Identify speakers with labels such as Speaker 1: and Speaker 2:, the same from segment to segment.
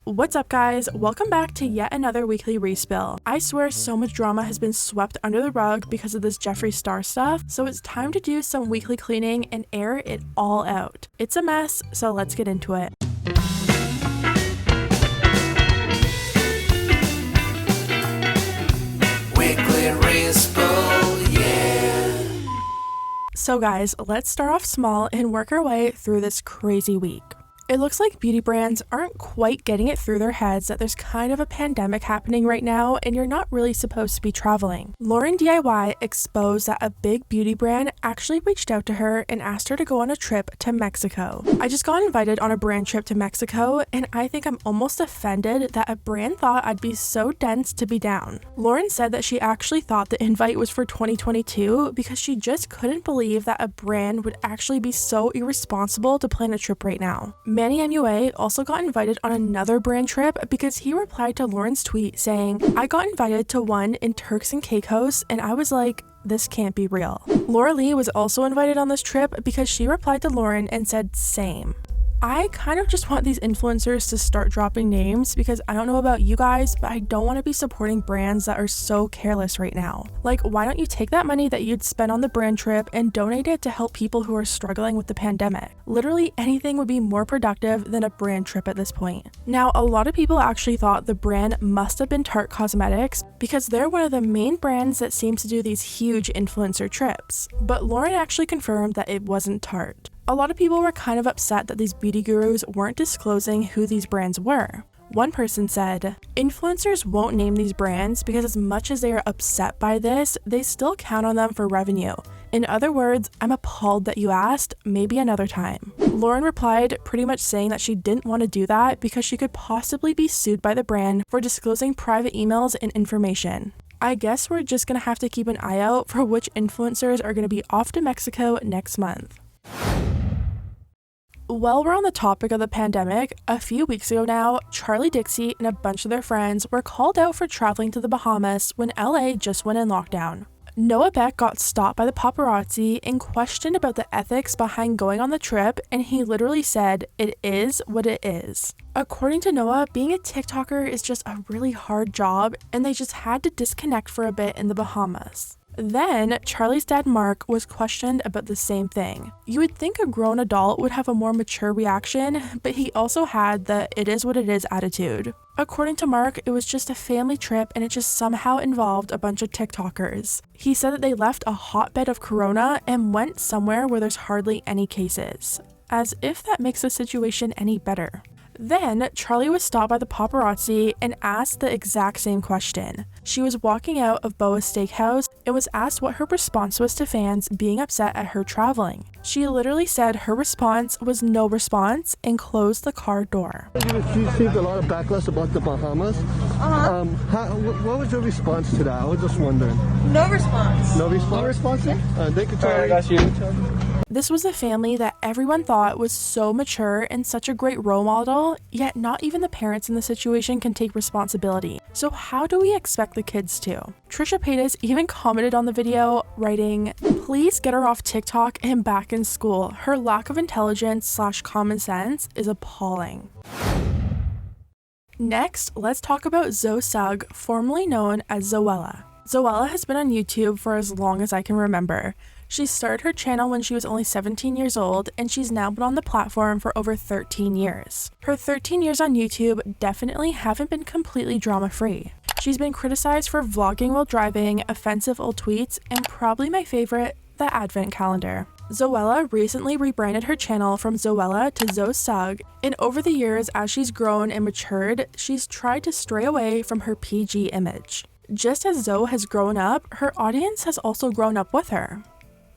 Speaker 1: What's up guys, welcome back to yet another weekly respill. I swear so much drama has been swept under the rug because of this Jeffree Star stuff, so it's time to do some weekly cleaning and air it all out. It's a mess, so let's get into it.
Speaker 2: Weekly respill, yeah.
Speaker 1: So guys, let's start off small and work our way through this crazy week. It looks like beauty brands aren't quite getting it through their heads that there's kind of a pandemic happening right now and you're not really supposed to be traveling. Lauren DIY exposed that a big beauty brand actually reached out to her and asked her to go on a trip to Mexico. I just got invited on a brand trip to Mexico and I think I'm almost offended that a brand thought I'd be so dense to be down. Lauren said that she actually thought the invite was for 2022 because she just couldn't believe that a brand would actually be so irresponsible to plan a trip right now. Manny MUA also got invited on another brand trip because he replied to Lauren's tweet saying, "I got invited to one in Turks and Caicos and I was like, this can't be real." Laura Lee was also invited on this trip because she replied to Lauren and said same. I kind of just want these influencers to start dropping names because I don't know about you guys, but I don't want to be supporting brands that are so careless right now. Like, why don't you take that money that you'd spend on the brand trip and donate it to help people who are struggling with the pandemic? Literally anything would be more productive than a brand trip at this point. Now, a lot of people actually thought the brand must have been Tarte Cosmetics because they're one of the main brands that seems to do these huge influencer trips. But Lauren actually confirmed that it wasn't Tarte. A lot of people were kind of upset that these beauty gurus weren't disclosing who these brands were. One person said, "Influencers won't name these brands because as much as they are upset by this, they still count on them for revenue. In other words, I'm appalled that you asked, maybe another time." Lauren replied, pretty much saying that she didn't want to do that because she could possibly be sued by the brand for disclosing private emails and information. I guess we're just gonna have to keep an eye out for which influencers are gonna be off to Mexico next month. While we're on the topic of the pandemic, a few weeks ago now, Charli and Dixie and a bunch of their friends were called out for traveling to the Bahamas when LA just went in lockdown. Noah Beck got stopped by the paparazzi and questioned about the ethics behind going on the trip, and he literally said, "It is what it is." According to Noah, being a TikToker is just a really hard job, and they just had to disconnect for a bit in the Bahamas. Then, Charli's dad Mark was questioned about the same thing. You would think a grown adult would have a more mature reaction, but he also had the "it is what it is" attitude. According to Mark, it was just a family trip and it just somehow involved a bunch of TikTokers. He said that they left a hotbed of corona and went somewhere where there's hardly any cases. As if that makes the situation any better. Then, Charli was stopped by the paparazzi and asked the exact same question. She was walking out of Boa's Steakhouse and was asked what her response was to fans being upset at her traveling. She literally said her response was no response and closed the car door.
Speaker 3: You received a lot of backlash about the Bahamas. What was your response to that? I was just wondering.
Speaker 4: No response.
Speaker 3: No response?
Speaker 4: No response?
Speaker 3: Thank you, Charli.
Speaker 4: I got you.
Speaker 1: This was a family that everyone thought was so mature and such a great role model, yet not even the parents in the situation can take responsibility. So how do we expect the kids to? Trisha Paytas even commented on the video, writing, "Please get her off TikTok and back in school. Her lack of intelligence/common sense is appalling." Next, let's talk about Zoe Sugg, formerly known as Zoella. Zoella has been on YouTube for as long as I can remember. She started her channel when she was only 17 years old, and she's now been on the platform for over 13 years. Her 13 years on YouTube definitely haven't been completely drama-free. She's been criticized for vlogging while driving, offensive old tweets, and probably my favorite, the advent calendar. Zoella recently rebranded her channel from Zoella to Zoe Sugg, and over the years as she's grown and matured, she's tried to stray away from her PG image. Just as Zoe has grown up, her audience has also grown up with her.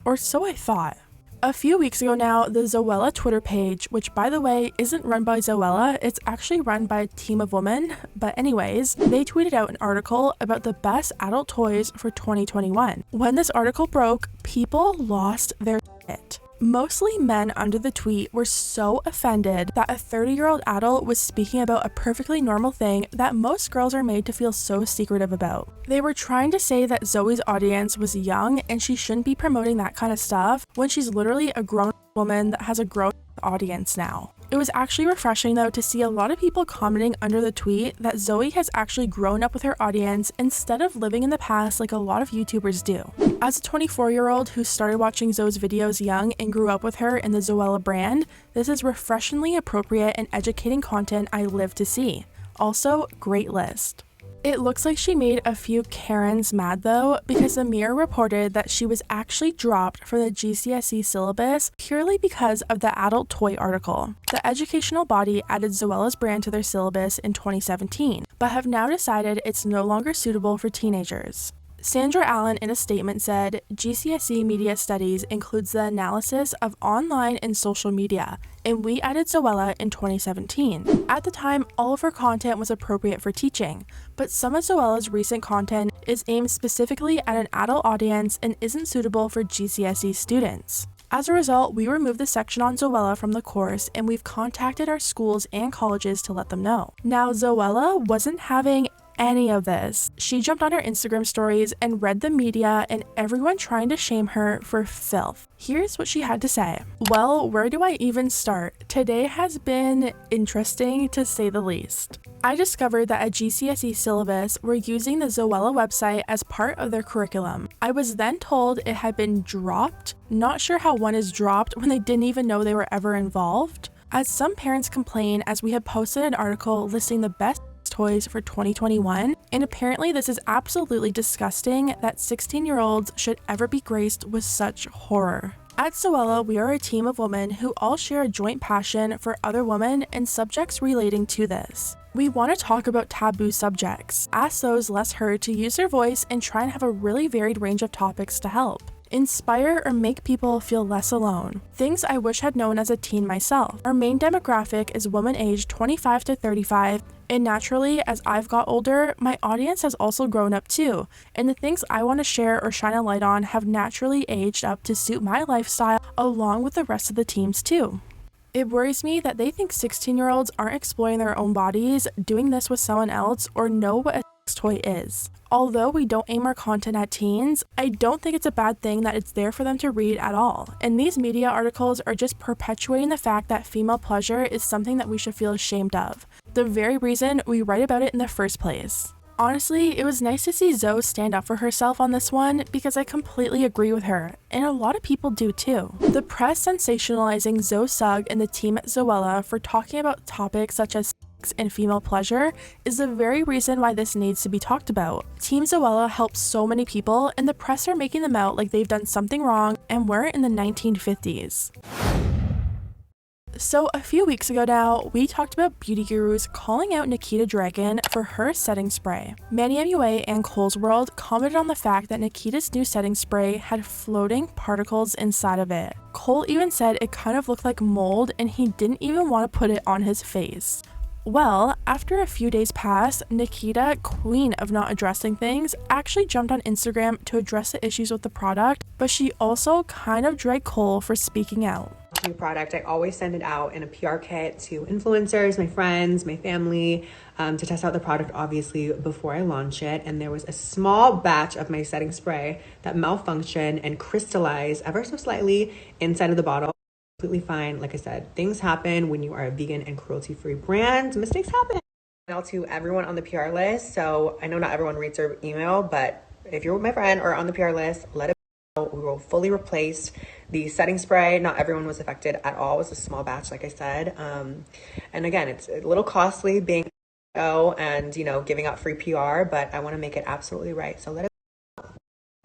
Speaker 1: Or so I thought. A few weeks ago now, the Zoella Twitter page, which by the way isn't run by Zoella, it's actually run by a team of women, but anyways, they tweeted out an article about the best adult toys for 2021. When this article broke, people lost their shit. Mostly men under the tweet were so offended that a 30-year-old adult was speaking about a perfectly normal thing that most girls are made to feel so secretive about. They were trying to say that Zoe's audience was young and she shouldn't be promoting that kind of stuff when she's literally a grown woman that has a grown audience now. It was actually refreshing though to see a lot of people commenting under the tweet that Zoe has actually grown up with her audience instead of living in the past like a lot of YouTubers do. As a 24-year-old who started watching Zoe's videos young and grew up with her in the Zoella brand, this is refreshingly appropriate and educating content I live to see. Also, great list. It looks like she made a few Karens mad though, because the Mirror reported that she was actually dropped from the GCSE syllabus purely because of the adult toy article. The educational body added Zoella's brand to their syllabus in 2017, but have now decided it's no longer suitable for teenagers. Sandra Allen in a statement said, GCSE Media Studies includes the analysis of online and social media, and we added Zoella in 2017. At the time, all of her content was appropriate for teaching, but some of Zoella's recent content is aimed specifically at an adult audience and isn't suitable for GCSE students. As a result, we removed the section on Zoella from the course, and we've contacted our schools and colleges to let them know. Now, Zoella wasn't having any of this. She jumped on her Instagram stories and read the media and everyone trying to shame her for filth. Here's what she had to say. Well, where do I even start? Today has been interesting to say the least. I discovered that at GCSE syllabus were using the Zoella website as part of their curriculum. I was then told it had been dropped. Not sure how one is dropped when they didn't even know they were ever involved. As some parents complain, as we had posted an article listing the best toys for 2021, and apparently this is absolutely disgusting that 16-year-olds should ever be graced with such horror. At Zoella, we are a team of women who all share a joint passion for other women and subjects relating to this. We want to talk about taboo subjects, ask those less heard to use their voice, and try and have a really varied range of topics to help inspire or make people feel less alone. Things I wish I'd known as a teen myself. Our main demographic is women aged 25 to 35, and naturally, as I've got older, my audience has also grown up too, and the things I want to share or shine a light on have naturally aged up to suit my lifestyle along with the rest of the teams too. It worries me that they think 16-year-olds aren't exploring their own bodies, doing this with someone else, or know what a sex toy is. Although we don't aim our content at teens, I don't think it's a bad thing that it's there for them to read at all. And these media articles are just perpetuating the fact that female pleasure is something that we should feel ashamed of. The very reason we write about it in the first place. Honestly, it was nice to see Zoe stand up for herself on this one because I completely agree with her, and a lot of people do too. The press sensationalizing Zoe Sugg and the team at Zoella for talking about topics such as sex and female pleasure is the very reason why this needs to be talked about. Team Zoella helps so many people, and the press are making them out like they've done something wrong and weren't in the 1950s. So a few weeks ago now, we talked about beauty gurus calling out Nikita Dragon for her setting spray. Manny MUA and Cole's World commented on the fact that Nikita's new setting spray had floating particles inside of it. Cole even said it kind of looked like mold and he didn't even want to put it on his face. Well, after a few days passed, Nikita, queen of not addressing things, actually jumped on Instagram to address the issues with the product, but she also kind of dragged Cole for speaking out.
Speaker 5: New product, I always send it out in a PR kit to influencers, my friends, my family, to test out the product obviously before I launch it. And there was a small batch of my setting spray that malfunctioned and crystallized ever so slightly inside of the bottle. Completely fine. Like I said, things happen when you are a vegan and cruelty-free brand. Mistakes happen. Email to everyone on the PR list. So I know not everyone reads their email, but if you're my friend or on the PR list, let it know. We will fully replace the setting spray. Not everyone was affected at all. It was a small batch, like I said. And again, it's a little costly being and giving out free PR, but I want to make it absolutely right. So let it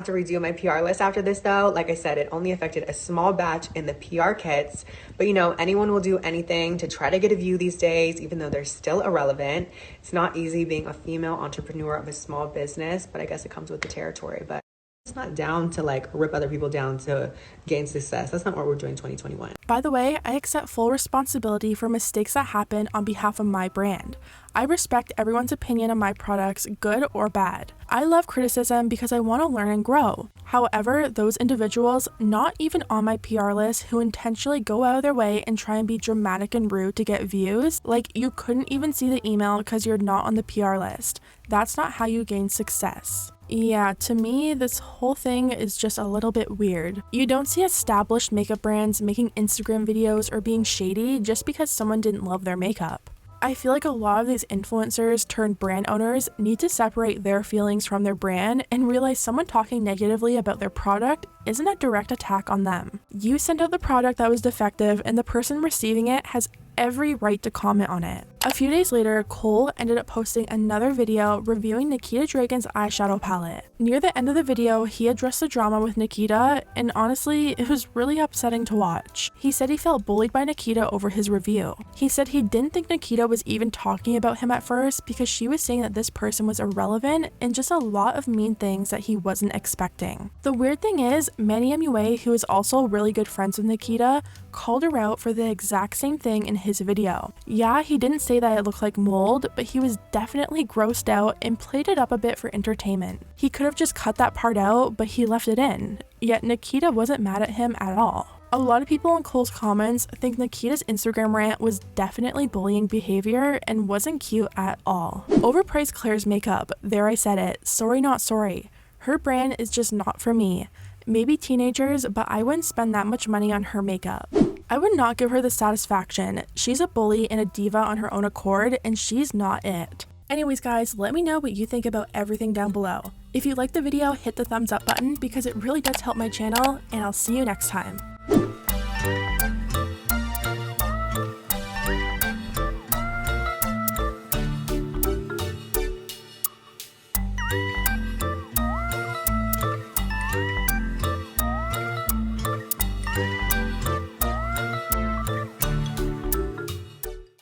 Speaker 5: to redo my PR list after this though. Like I said, it only affected a small batch in the PR kits, but anyone will do anything to try to get a view these days, even though they're still irrelevant. It's not easy being a female entrepreneur of a small business, but I guess it comes with the territory. But it's not down to rip other people down to gain success. That's not what we're doing in 2021.
Speaker 1: By the way, I accept full responsibility for mistakes that happen on behalf of my brand. I respect everyone's opinion on my products, good or bad. I love criticism because I want to learn and grow. However, those individuals, not even on my PR list, who intentionally go out of their way and try and be dramatic and rude to get views, you couldn't even see the email because you're not on the PR list. That's not how you gain success. Yeah, to me, this whole thing is just a little bit weird. You don't see established makeup brands making Instagram videos or being shady just because someone didn't love their makeup. I feel like a lot of these influencers turned brand owners need to separate their feelings from their brand and realize someone talking negatively about their product isn't a direct attack on them. You sent out the product that was defective and the person receiving it has every right to comment on it. A few days later, Cole ended up posting another video reviewing Nikita Dragon's eyeshadow palette. Near the end of the video, he addressed the drama with Nikita, and honestly, it was really upsetting to watch. He said he felt bullied by Nikita over his review. He said he didn't think Nikita was even talking about him at first because she was saying that this person was irrelevant and just a lot of mean things that he wasn't expecting. The weird thing is, Manny MUA, who is also really good friends with Nikita, called her out for the exact same thing in his video. Yeah, he didn't say that it looked like mold, but he was definitely grossed out and played it up a bit for entertainment. He could have just cut that part out, but he left it in. Yet Nikita wasn't mad at him at all. A lot of people in Cole's comments think Nikita's Instagram rant was definitely bullying behavior and wasn't cute at all. Overpriced Claire's makeup. There, I said it. Sorry, not sorry. Her brand is just not for me. Maybe teenagers, but I wouldn't spend that much money on her makeup. I would not give her the satisfaction. She's a bully and a diva on her own accord, and she's not it. Anyways guys, let me know what you think about everything down below. If you liked the video, hit the thumbs up button because it really does help my channel, and I'll see you next time.